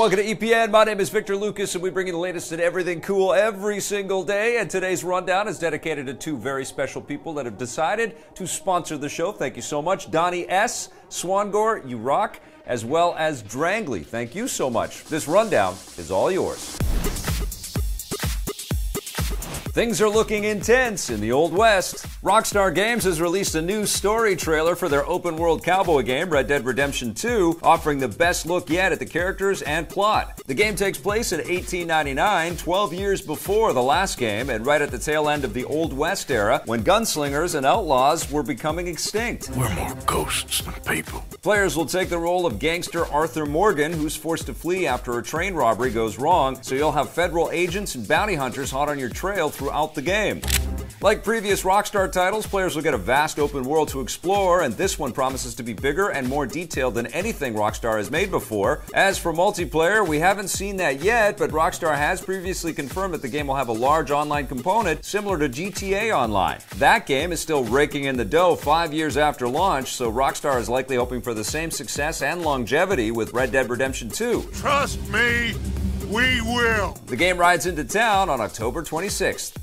Welcome to EPN. My name is Victor Lucas, and we bring you the latest in everything cool every single day. And today's rundown is dedicated to two very special people that have decided to sponsor the show. Thank you so much. Donnie S., Swangor, you rock, as well as Drangley. Thank you so much. This rundown is all yours. Things are looking intense in the Old West. Rockstar Games has released a new story trailer for their open-world cowboy game, Red Dead Redemption 2, offering the best look yet at the characters and plot. The game takes place in 1899, 12 years before the last game, and right at the tail end of the Old West era, when gunslingers and outlaws were becoming extinct. We're more ghosts than people. Players will take the role of gangster Arthur Morgan, who's forced to flee after a train robbery goes wrong, so you'll have federal agents and bounty hunters hot on your trail throughout the game. Like previous Rockstar titles, players will get a vast open world to explore, and this one promises to be bigger and more detailed than anything Rockstar has made before. As for multiplayer, we haven't seen that yet, but Rockstar has previously confirmed that the game will have a large online component similar to GTA Online. That game is still raking in the dough 5 years after launch, so Rockstar is likely hoping for the same success and longevity with Red Dead Redemption 2. Trust me, we will. The game rides into town on October 26th.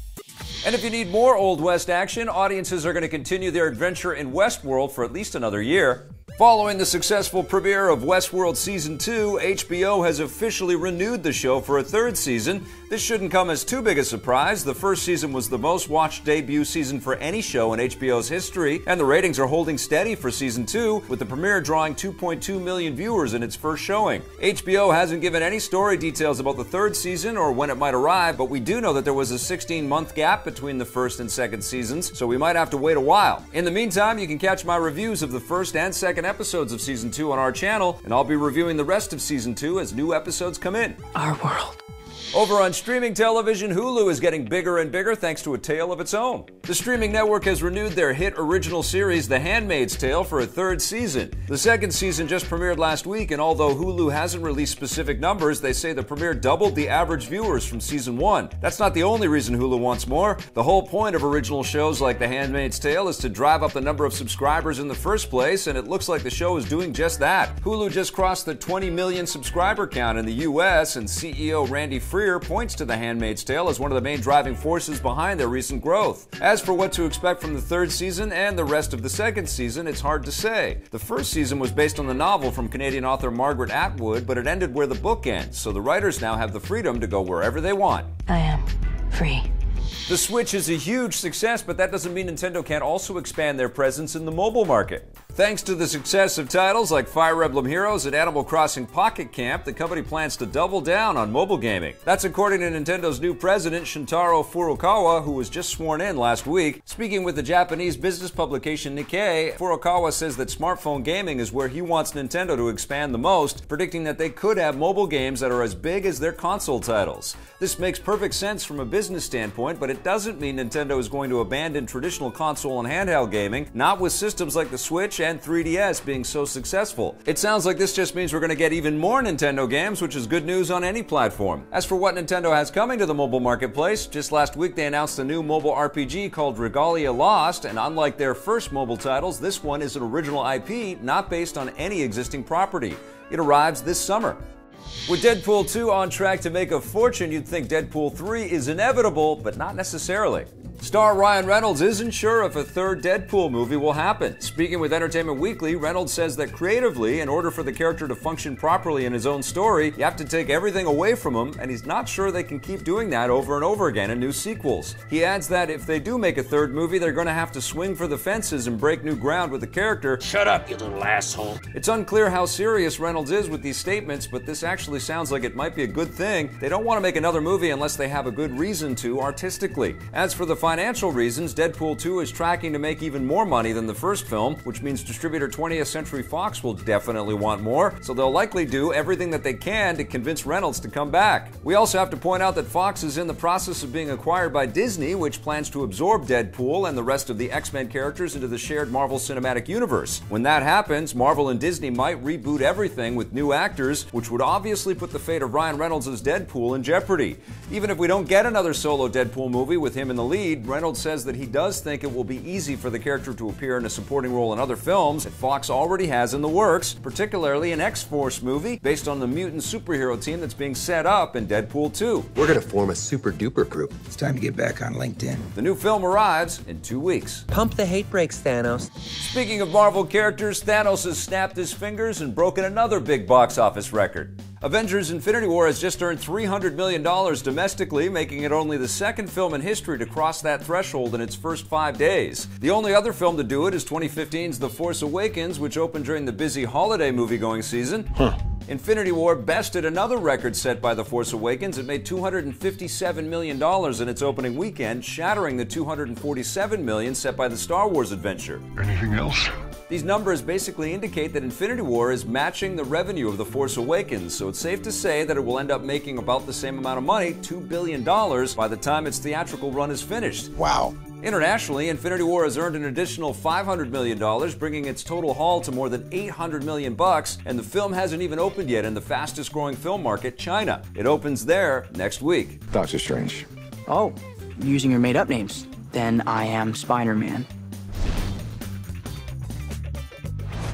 And if you need more Old West action, audiences are going to continue their adventure in Westworld for at least another year. Following the successful premiere of Westworld Season 2, HBO has officially renewed the show for a third season. This shouldn't come as too big a surprise. The first season was the most watched debut season for any show in HBO's history, and the ratings are holding steady for Season 2, with the premiere drawing 2.2 million viewers in its first showing. HBO hasn't given any story details about the third season or when it might arrive, but we do know that there was a 16-month gap between the first and second seasons, so we might have to wait a while. In the meantime, you can catch my reviews of the first and second episodes of Season 2 on our channel, and I'll be reviewing the rest of Season 2 as new episodes come in. Our world. Over on streaming television, Hulu is getting bigger and bigger thanks to a tale of its own. The streaming network has renewed their hit original series, The Handmaid's Tale, for a third season. The second season just premiered last week, and although Hulu hasn't released specific numbers, they say the premiere doubled the average viewers from Season 1. That's not the only reason Hulu wants more. The whole point of original shows like The Handmaid's Tale is to drive up the number of subscribers in the first place, and it looks like the show is doing just that. Hulu just crossed the 20 million subscriber count in the US, and CEO Randy Freer points to The Handmaid's Tale as one of the main driving forces behind their recent growth. As for what to expect from the third season and the rest of the second season, it's hard to say. The first season was based on the novel from Canadian author Margaret Atwood, but it ended where the book ends, so the writers now have the freedom to go wherever they want. I am free. The Switch is a huge success, but that doesn't mean Nintendo can't also expand their presence in the mobile market. Thanks to the success of titles like Fire Emblem Heroes and Animal Crossing Pocket Camp, the company plans to double down on mobile gaming. That's according to Nintendo's new president, Shintaro Furukawa, who was just sworn in last week. Speaking with the Japanese business publication Nikkei, Furukawa says that smartphone gaming is where he wants Nintendo to expand the most, predicting that they could have mobile games that are as big as their console titles. This makes perfect sense from a business standpoint, but it doesn't mean Nintendo is going to abandon traditional console and handheld gaming, not with systems like the Switch and 3DS being so successful. It sounds like this just means we're going to get even more Nintendo games, which is good news on any platform. As for what Nintendo has coming to the mobile marketplace, just last week they announced a new mobile RPG called Regalia Lost, and unlike their first mobile titles, this one is an original IP not based on any existing property. It arrives this summer. With Deadpool 2 on track to make a fortune, you'd think Deadpool 3 is inevitable, but not necessarily. Star Ryan Reynolds isn't sure if a third Deadpool movie will happen. Speaking with Entertainment Weekly, Reynolds says that creatively, in order for the character to function properly in his own story, you have to take everything away from him, and he's not sure they can keep doing that over and over again in new sequels. He adds that if they do make a third movie, they're going to have to swing for the fences and break new ground with the character. Shut up, you little asshole. It's unclear how serious Reynolds is with these statements, but this actually sounds like it might be a good thing. They don't want to make another movie unless they have a good reason to artistically. As for the financial reasons, Deadpool 2 is tracking to make even more money than the first film, which means distributor 20th Century Fox will definitely want more, so they'll likely do everything that they can to convince Reynolds to come back. We also have to point out that Fox is in the process of being acquired by Disney, which plans to absorb Deadpool and the rest of the X-Men characters into the shared Marvel Cinematic Universe. When that happens, Marvel and Disney might reboot everything with new actors, which would obviously put the fate of Ryan Reynolds as Deadpool in jeopardy. Even if we don't get another solo Deadpool movie with him in the lead, Reynolds says that he does think it will be easy for the character to appear in a supporting role in other films that Fox already has in the works, particularly an X-Force movie based on the mutant superhero team that's being set up in Deadpool 2. We're gonna form a super duper group. It's time to get back on LinkedIn. The new film arrives in 2 weeks. Pump the hate brakes, Thanos. Speaking of Marvel characters, Thanos has snapped his fingers and broken another big box office record. Avengers Infinity War has just earned $300 million domestically, making it only the second film in history to cross that threshold in its first 5 days. The only other film to do it is 2015's The Force Awakens, which opened during the busy holiday movie-going season. Infinity War bested another record set by The Force Awakens. It made $257 million in its opening weekend, shattering the $247 million set by the Star Wars adventure. Anything else? These numbers basically indicate that Infinity War is matching the revenue of The Force Awakens, so it's safe to say that it will end up making about the same amount of money, $2 billion, by the time its theatrical run is finished. Wow. Internationally, Infinity War has earned an additional $500 million, bringing its total haul to more than $800 million, and the film hasn't even opened yet in the fastest-growing film market, China. It opens there next week. Doctor Strange. Oh, using your made-up names. Then I am Spider-Man.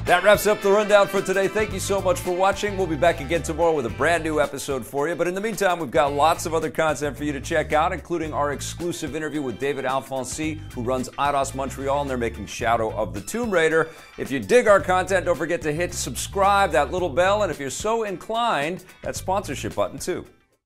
That wraps up the rundown for today. Thank you so much for watching. We'll be back again tomorrow with a brand new episode for you. But in the meantime, we've got lots of other content for you to check out, including our exclusive interview with David Alfonsi, who runs Eidos Montreal, and they're making Shadow of the Tomb Raider. If you dig our content, don't forget to hit subscribe, that little bell, and if you're so inclined, that sponsorship button too.